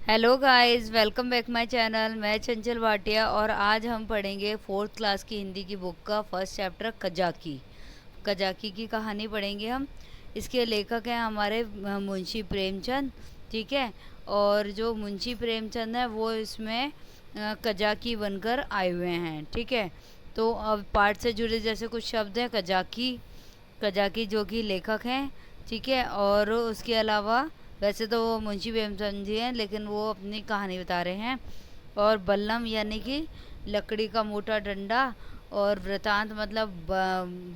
Hello guys, welcome back my channel. मैं चंचल भाटिया और आज हम पढ़ेंगे फोर्थ क्लास की हिंदी की बुक का फर्स्ट चैप्टर कजाकी। कजाकी की कहानी पढ़ेंगे हम। इसके लेखक हैं हमारे मुंशी प्रेमचंद। ठीक है। और जो मुंशी प्रेमचंद है वो इसमें कजाकी बनकर आए हुए हैं। ठीक है। तो अब पाठ से जुड़े जैसे कुछ शब्द हैं। कजाकी, कजाकी जो कि लेखक हैं। ठीक है। और उसके अलावा वैसे तो वो मुंशी प्रेमचंद जी हैं, लेकिन वो अपनी कहानी बता रहे हैं। और बल्लम यानी कि लकड़ी का मोटा डंडा। और वृतांत मतलब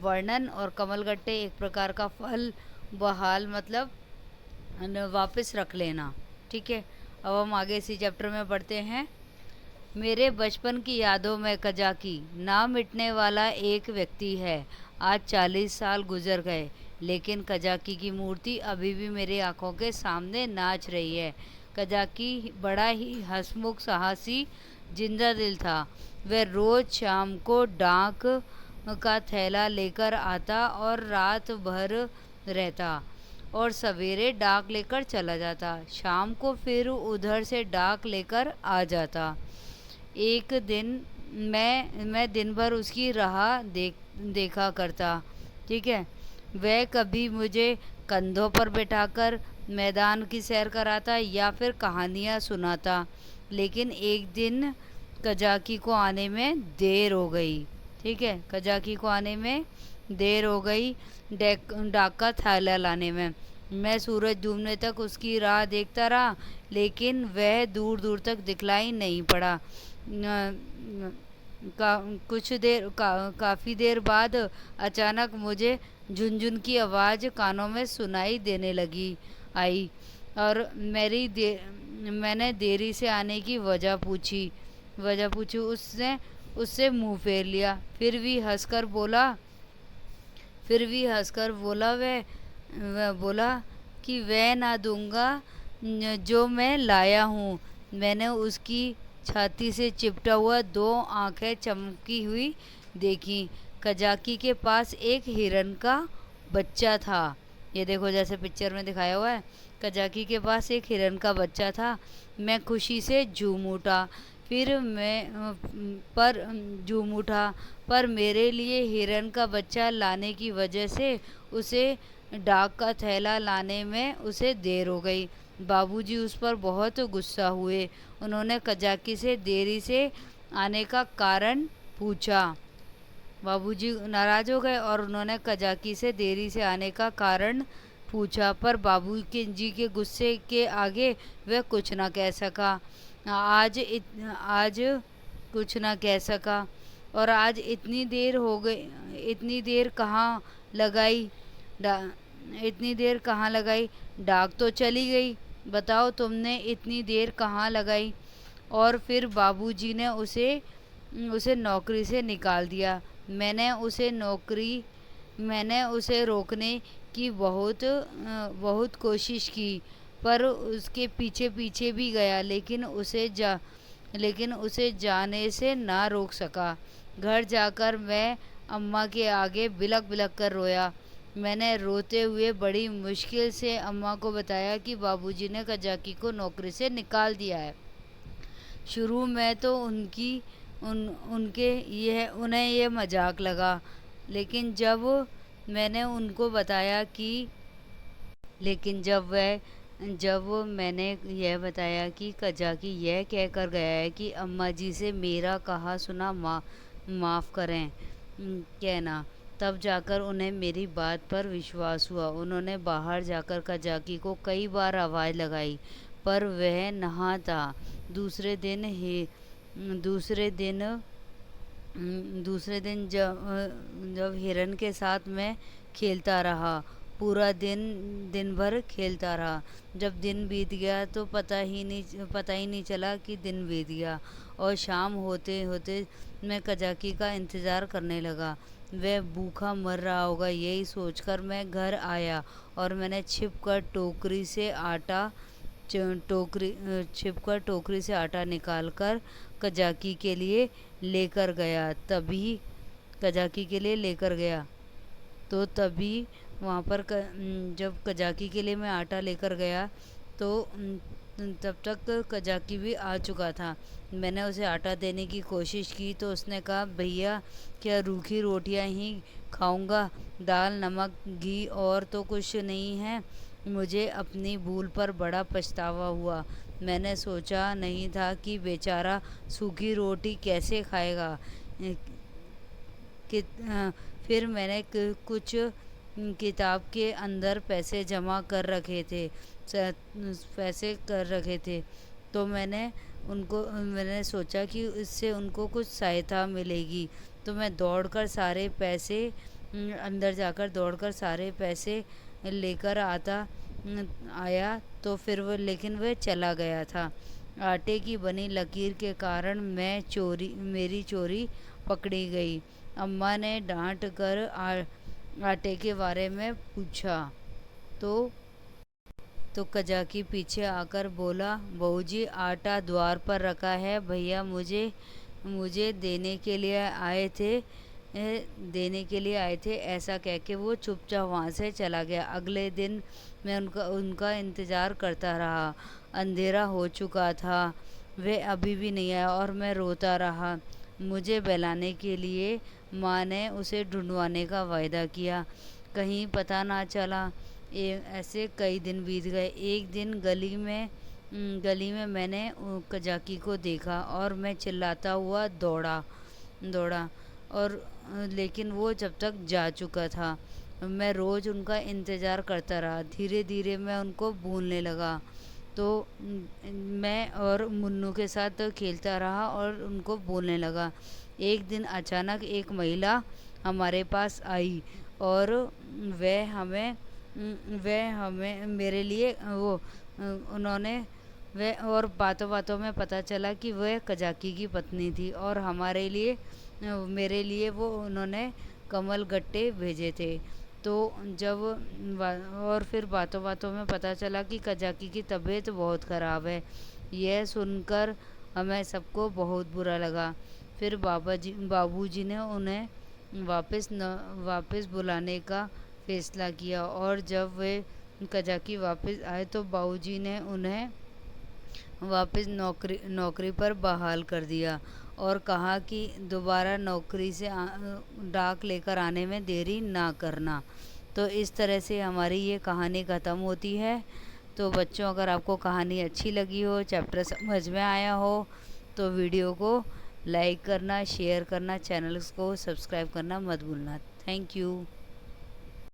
वर्णन। और कमलगट्टे एक प्रकार का फल। बहाल मतलब वापस रख लेना। ठीक है। अब हम आगे इसी चैप्टर में पढ़ते हैं। मेरे बचपन की यादों में कजाकी ना मिटने वाला एक व्यक्ति है। आज 40 साल गुजर गए, लेकिन कजाकी की मूर्ति अभी भी मेरी आंखों के सामने नाच रही है। कजाकी बड़ा ही हंसमुख, साहसी, जिंदा दिल था। वह रोज शाम को डाक का थैला लेकर आता और रात भर रहता, और सवेरे डाक लेकर चला जाता। शाम को फिर उधर से डाक लेकर आ जाता। एक दिन मैं दिन भर उसकी राह देखा करता। ठीक है। वह कभी मुझे कंधों पर बैठाकर मैदान की सैर कराता या फिर कहानियाँ सुनाता। लेकिन एक दिन कजाकी को आने में देर हो गई। ठीक है। कजाकी को आने में देर हो गई, डाक का थैला लाने में। मैं सूरज डूबने तक उसकी राह देखता रहा, लेकिन वह दूर दूर तक दिखलाई नहीं पड़ा। कुछ देर काफ़ी देर बाद अचानक मुझे झुनझुन की आवाज़ कानों में सुनाई देने लगी आई। और मैंने देरी से आने की वजह पूछी। उसने उससे मुंह फेर लिया। फिर भी हंसकर बोला वह बोला कि वह ना दूंगा जो मैं लाया हूँ। मैंने उसकी छाती से चिपटा हुआ दो आंखें चमकी हुई देखी। कजाकी के पास एक हिरन का बच्चा था। ये देखो जैसे पिक्चर में दिखाया हुआ है। कजाकी के पास एक हिरन का बच्चा था। मैं खुशी से झूम उठा। फिर मैं पर झूम उठा पर मेरे लिए हिरन का बच्चा लाने की वजह से उसे डाक का थैला लाने में उसे देर हो गई। बाबूजी उस पर बहुत गुस्सा हुए। उन्होंने कजाकी से देरी से आने का कारण पूछा। बाबूजी नाराज हो गए और उन्होंने कजाकी से देरी से आने का कारण पूछा, पर बाबू के जी के गुस्से के आगे वह कुछ ना कह सका। आज कुछ ना कह सका। और आज इतनी देर हो गई, इतनी देर कहाँ लगाई डा इतनी देर कहाँ लगाई? डाक तो चली गई। बताओ तुमने इतनी देर कहाँ लगाई? और फिर बाबूजी ने उसे उसे नौकरी से निकाल दिया। मैंने उसे रोकने की बहुत कोशिश की, पर उसके पीछे पीछे भी गया, लेकिन उसे जाने से ना रोक सका। घर जाकर मैं अम्मा के आगे बिलक बिलक कर रोया। मैंने रोते हुए बड़ी मुश्किल से अम्मा को बताया कि बाबूजी ने कजाकी को नौकरी से निकाल दिया है। शुरू में तो उन्हें यह मजाक लगा, लेकिन मैंने उनको बताया कि जब मैंने यह बताया कि कजाकी यह कहकर गया है कि अम्मा जी से मेरा कहा सुना माफ़ करें कहना, तब जाकर उन्हें मेरी बात पर विश्वास हुआ। उन्होंने बाहर जाकर कजाकी को कई बार आवाज़ लगाई, पर वह नहा था। दूसरे दिन ही दूसरे दिन दूसरे दिन जब हिरन के साथ मैं खेलता रहा। पूरा दिन भर खेलता रहा। जब दिन बीत गया तो पता ही नहीं चला कि दिन बीत गया। और शाम होते होते मैं कजाकी का इंतज़ार करने लगा। वह भूखा मर रहा होगा, यही सोचकर मैं घर आया और मैंने छिपकर टोकरी से आटा निकालकर कजाकी के लिए लेकर गया। तभी वहाँ पर जब कजाकी के लिए मैं आटा लेकर गया तो तब तक कजाकी भी आ चुका था। मैंने उसे आटा देने की कोशिश की तो उसने कहा, भैया क्या रूखी रोटियां ही खाऊंगा, दाल नमक घी और तो कुछ नहीं है। मुझे अपनी भूल पर बड़ा पछतावा हुआ। मैंने सोचा नहीं था कि बेचारा सूखी रोटी कैसे खाएगा। कि फिर मैंने कुछ किताब के अंदर पैसे जमा कर रखे थे, पैसे कर रखे थे। तो मैंने सोचा कि इससे उनको कुछ सहायता मिलेगी। तो मैं दौड़कर सारे पैसे अंदर जाकर दौड़कर सारे पैसे लेकर आया। तो फिर लेकिन वह चला गया था। आटे की बनी लकीर के कारण मेरी चोरी पकड़ी गई। अम्मा ने डांट कर आटे के बारे में पूछा तो कजाकी पीछे आकर बोला, बहूजी आटा द्वार पर रखा है, भैया मुझे मुझे देने के लिए आए थे। ऐसा कह के वो चुपचाप वहाँ से चला गया। अगले दिन मैं उनका इंतज़ार करता रहा। अंधेरा हो चुका था, वे अभी भी नहीं आया और मैं रोता रहा। मुझे बहलाने के लिए माँ ने उसे ढूंढवाने का वायदा किया, कहीं पता ना चला। ऐसे कई दिन बीत गए। एक दिन गली में मैंने कजाकी को देखा और मैं चिल्लाता हुआ दौड़ा दौड़ा और लेकिन वो जब तक जा चुका था। मैं रोज़ उनका इंतज़ार करता रहा। धीरे धीरे मैं उनको भूलने लगा। तो मैं और मुन्नू के साथ खेलता रहा और उनको बोलने लगा। एक दिन अचानक एक महिला हमारे पास आई और वह हमें वह हमें मेरे लिए वो उन्होंने वह और बातों बातों में पता चला कि वह कजाकी की पत्नी थी और मेरे लिए वो उन्होंने कमल गट्टे भेजे थे। तो जब और फिर बातों बातों में पता चला कि कजाकी की तबीयत बहुत ख़राब है। यह सुनकर हमें सबको बहुत बुरा लगा। फिर बाबूजी ने उन्हें वापस बुलाने का फ़ैसला किया और जब वे कजाकी वापस आए तो बाबूजी ने उन्हें वापस नौकरी पर बहाल कर दिया और कहा कि दोबारा नौकरी से डाक लेकर आने में देरी ना करना। तो इस तरह से हमारी ये कहानी ख़त्म होती है। तो बच्चों, अगर आपको कहानी अच्छी लगी हो, चैप्टर समझ में आया हो, तो वीडियो को लाइक करना, शेयर करना, चैनल को सब्सक्राइब करना मत भूलना। Thank you.